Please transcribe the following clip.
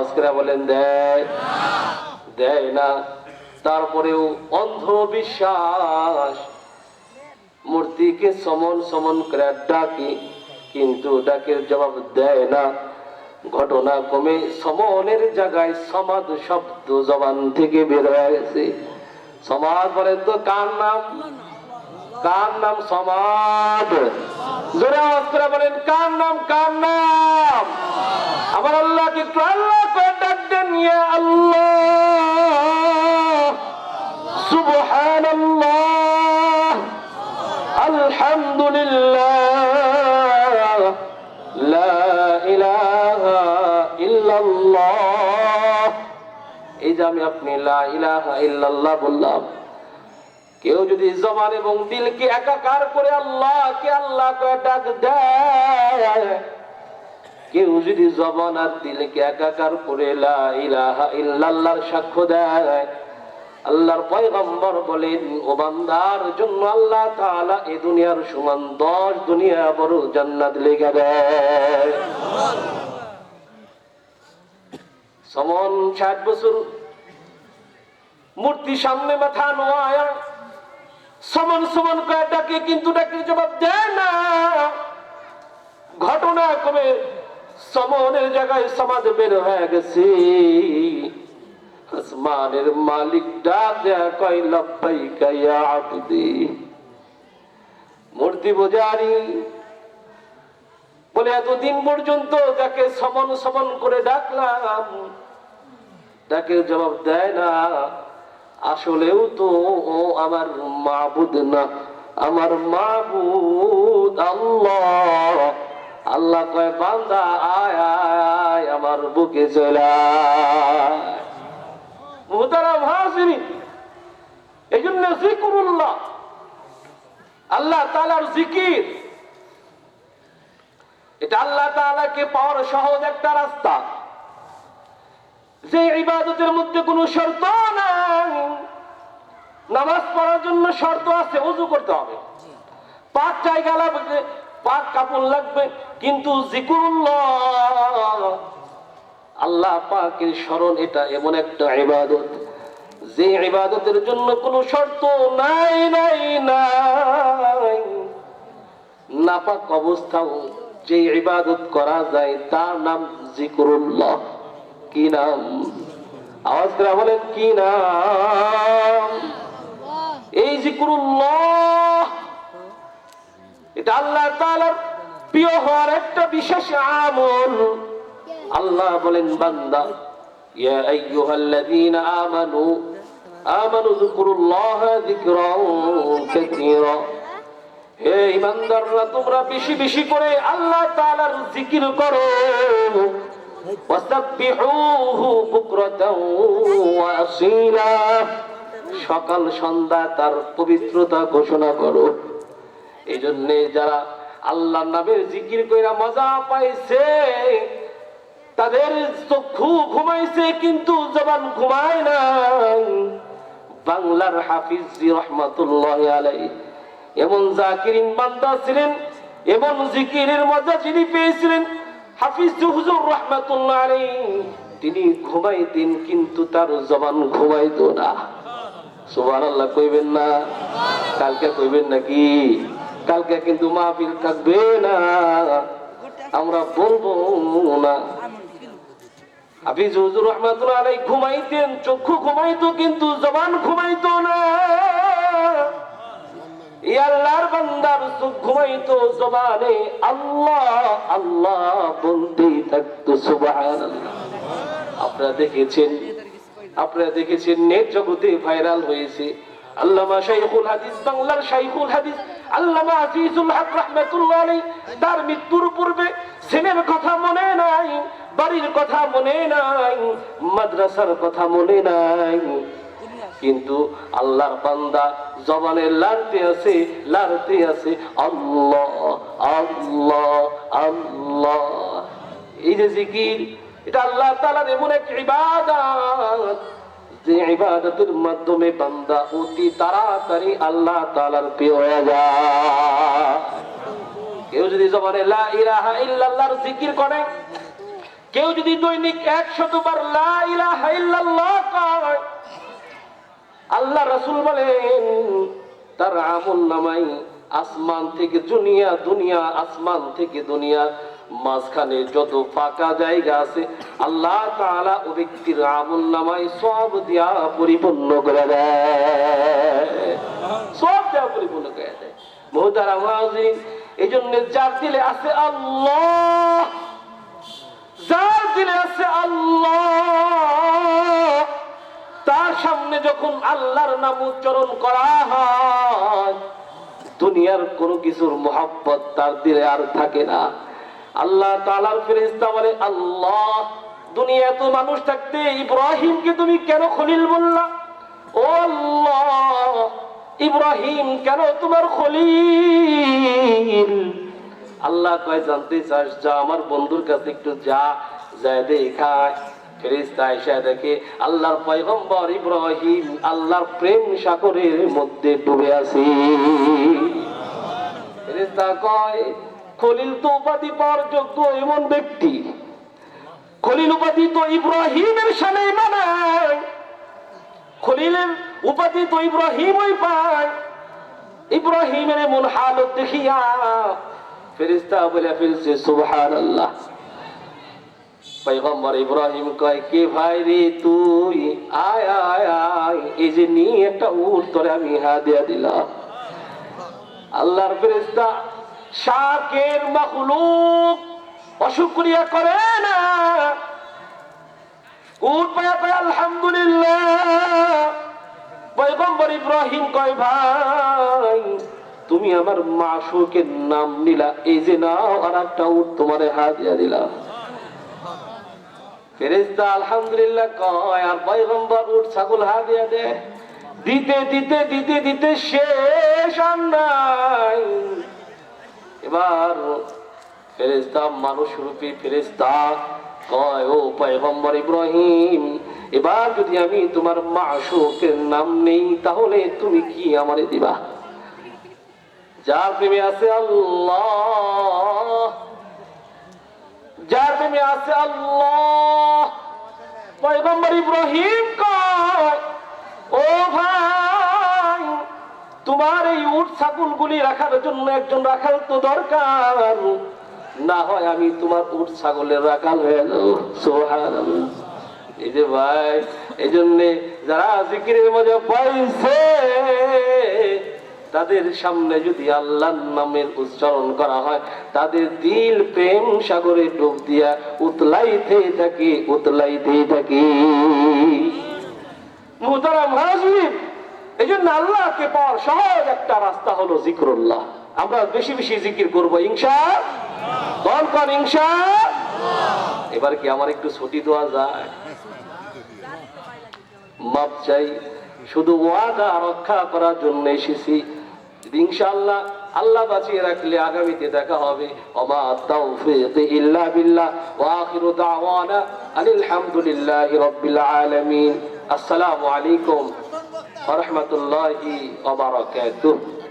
আওয়াজ করে বলেন দেয়? দেয় না। তারপরেও অন্ধবিশ্বাস, মূর্তিকে সমন সমন করে ডাকি, কিন্তু ডাকের জবাব দেয় না। ঘটনা ক্রমে সমনের জায়গায় সমাদ শব্দ জবান থেকে বের হয়ে গেছে। সমাদ বলেন তো কার নাম? কার নাম সমাদ? জোরে আওয়াজ করে বলেন কার নাম? কার নাম? আমার আল্লাহকে একটু আল্লাহ করে ডাক দেন, ইয়া আল্লাহ, সুবহানাল্লাহ, আলহামদুলিল্লাহ, লা ইলাহা ইল্লাল্লাহ। এই যে আমি আপনি লা ইলাহা ইল্লাল্লাহ বললাম, কেউ যদি জবান এবং দিলকে একাকার করে আল্লাহকে আল্লাহ করে ডাক দেয়, কেউ যদি জবান আর দিলকে একাকার করে লা ইলাহা ইল্লাল্লাহর সাক্ষ্য দেয়, আল্লাহর পয়গম্বর বলেন ও বান্দার জন্য আল্লাহ তাআলা এই দুনিয়ার সমান 10 দুনিয়া বড় জান্নাত লেখা দেয়। সমন 60 বছর মূর্তি সামনে মাথা নোয়া সমন সমন করে ডাকে, কিন্তু ডাকে জবাব দেয় না। ঘটনা ক্রমে সমনের জায়গায় সমাজ বের হয়ে গেছে। আসমানের মালিক ডাক দেয়া কয় লব্বাইকা ইয়া আবদি। মূর্তি পূজারী বলে এতদিন পর্যন্ত যাকে সমন সমন করে ডাকলাম, ডাকে জবাব দেয় না। আসলেও তো ও আমার মাবুদ না, আমার মাবুদ আল্লাহ। আল্লাহ কয় বান্দা আয় আয় আমার বুকে চলে আয়। মুহতারাম হাজিরিন, এইজন্য জিকিরুল্লাহ, আল্লাহ তাআলার জিকির, এটা আল্লাহ তাআলাকে পাওয়ার সহজ একটা রাস্তা। যে ইবাদতের মধ্যে কোনো শর্ত নাই। নামাজ পড়ার জন্য শর্ত আছে, ওযু করতে হবে, পাক জায়গা লাগবে, পাক কাপড় লাগবে, কিন্তু জিকিরুল্লাহ, আল্লাহ পাকের স্মরণ, এটা এমন একটা ইবাদত যে ইবাদতের জন্য কোনো শর্ত নাই নাই নাই। নাপাক অবস্থাও যে ইবাদত করা যায় তার নাম জিকিরুল্লাহ। কি নাম? আওয়াজ করে বলেন কি নাম? এই জিকিরুল্লাহ, এটা আল্লাহ তাআলার প্রিয় হওয়ার একটা বিশেষ আমল। আল্লাহ বলেন বান্দা ইয়া আইয়ুহাল্লাযীনা আমানু আমানু যিকুরুল্লাহা যিকরান কাসীরা। হে ঈমানদাররা, তোমরা বেশি বেশি করে আল্লাহ তাআলার জিকির করো। ওয়াসাব্বিহুহু বুকরাতাও ওয়া আসীলা। সকাল সন্ধ্যা তার পবিত্রতা ঘোষণা করো। এই জন্য যারা আল্লাহর নামের জিকির কইরা মজা পাইছে, তাদের চক্ষু ঘুমাইছে কিন্তু জবান ঘুমায় না। বাংলার হাফিজ জি রহমাতুল্লাহি আলাইহি এমন জাকিরিন বান্দা ছিলেন, এমন জিকিরের মজা যিনি পেয়েছিলেন, হাফিজ হুজুর রহমাতুল্লাহি আলাইহি, তিনি ঘুমাইতেন কিন্তু তার জবান ঘুমাইতো না। সুবহানাল্লাহ কইবেন না? কালকে কইবেন নাকি? কালকে কিন্তু মাহফিল থাকবে না, আমরা বলবো না। হাফিজ হুজুর রহমাতুল্লাহি আলাইহি ঘুমাইতেন, চক্ষু ঘুমাইতো কিন্তু জবান ঘুমাইতো না। এই আল্লাহর বান্দার চোখ ঘুমাইতো, জবানে আল্লাহ আল্লাহ বলতেই থাকতো। সুবহানাল্লাহ। আপনারা দেখেছেন নেট জগতে ভাইরাল হয়েছে আল্লামা শাইখুল হাদিস, বাংলার শাইখুল হাদিস আল্লামা আজিজুল হক রাহমাতুল্লাহ আলাইহি, তার মৃত্যুর পূর্বে ছেলের কথা মনে নাই, বাড়ির কথা মনে নাই, মাদ্রাসার কথা মনে নাই, কিন্তু আল্লাহর বান্দা জবানে লাড়তে আছে আল্লাহ আল্লাহ আল্লাহ। এই যে জিকির, এটা আল্লাহ তাআলার এমন এক ইবাদত যে ইবাদতের মাধ্যমে বান্দা অতি তাড়াতাড়ি আল্লাহ তাআলার প্রিয় হয়ে যায়। কেউ যদি জবানে লা ইলাহা ইল্লাল্লাহর জিকির করে, কেউ যদি দৈনিক 100 বার লা ইলাহা ইল্লাল্লাহ কয়, আল্লাহ রাসূল বলেন তার আমল নামাই আসমান থেকে দুনিয়া, দুনিয়া আসমান থেকে দুনিয়া, মাঝখানে যত ফাঁকা জায়গা আছে আল্লাহ তাআলা ওই ব্যক্তির আমল নামায় সব দিয়া পরিপূর্ণ করে দেয়, সব দিয়া পরিপূর্ণ করে দেয়। মুহতারাম হাজিরিন, এই জন্য যার দিলে আছে আল্লাহ, যার দিলে আছে আল্লাহ, তার সামনে যখন আল্লাহর নাম উচ্চারণ করা হয় দুনিয়ার কোনো কিছুর মোহাব্বত তার দিলে আর থাকে না। আল্লাহ তাআলার ফেরেশতা বলে, আল্লাহ দুনিয়া তো মানুষ থাকতে ইব্রাহিমকে তুমি কেন খলিল বললা? ও আল্লাহ, ইব্রাহিম কেন তোমার খলিল? আল্লাহ কয়, জানতে চাস? যা আমার বন্ধুর কাছে একটু যা, যায় দেখায়। ফেরেশতা এসে দেখে আল্লাহর পয়গম্বর ইব্রাহিম আল্লাহর প্রেম সাগরের মধ্যে ডুবে আছে। ফেরেশতা কয়, খলিল তো উপাধি পাওয়ার যোগ্য এমন ব্যক্তি, খলিল উপাধি তো ইব্রাহিমের সামনে মানায়, খলিলের উপাধি তো ইব্রাহিমই পায়। ইব্রাহিমের এমন হালত দেখিয়া ফেরেশতা বলে ফেলছে, সুবহানাল্লাহ। পয়গম্বর ইব্রাহিম কয়, কে ভাই রে তুই? আয় আয় আয়, এই যে নিয়ে একটা উট তোরে আমি হাদিয়া দিলাম। আল্লাহর ফেরেশতা শাকের মাখলুক অশুকরিয়া করে না, উট পায়া কয় আলহামদুলিল্লাহ। পয়গম্বর ইব্রাহিম কয়, ভাই তুমি আমার মাশউকের নাম নিলা, এই যে নাও আর একটা উট তোমারে হাদিয়া দিলাম। ফেরেশতা আলহামদুলিল্লাহ কয়, আর পয়গম্বর উট ছাগল হাদিয়া দেয়। দিতে দিতে দিতে দিতে শেষ আর নাই। এবার ফেরেশতা মানুষ রূপী ফেরেশতা কয়, ও পয়গম্বর ইব্রাহিম, এবার যদি আমি তোমার মাশউকের নাম নেই তাহলে তুমি কি আমারে দিবা? যার প্রেমে আছে আল্লাহ, যার প্রেমে আছে আল্লাহ। পয়গম্বর ইব্রাহিম কয়, ও ভাই, তোমার এই উট ছাগলগুলি রাখার জন্য একজন রাখাল তো দরকার, না হয় আমি তোমার উট ছাগলের রাখাল হয়ে যাবো। সুবহানাল্লাহ। এই যে ভাই, এই জন্যে যারা জিকিরের মধ্যে পাইছে তাদের সামনে যদি আল্লাহর নামের উচ্চারণ করা হয় তাদের দিল প্রেম সাগরে ডুব দিয়া উতলাইতে থাকে, উতলাইতে থাকে। মুহতারাম হাজিরিন, এই জন্য আল্লাহকে পাওয়ার সহজ একটা রাস্তা হলো জিকরুল্লাহ। আমরা বেশি বেশি জিকির করবো ইনশাআল্লাহ। কোন ইনশাআল্লাহ। এবার কি আমার একটু ছুটি দেওয়া যায়? মাপ চাই, শুধু ওয়াদা রক্ষা করার জন্য এসেছি। ইনশাআল্লাহ আল্লাহ বাঁচিয়ে রাখলে আগামীতে দেখা হবে। ওমা তাওফীক ইল্লা বিল্লাহ ওয়া আখিরু দাওয়ানা আনিল হামদুলিল্লাহি রাব্বিল আলামিন। আসসালামু আলাইকুম ওয়া রাহমাতুল্লাহি ওয়া বারাকাতুহু।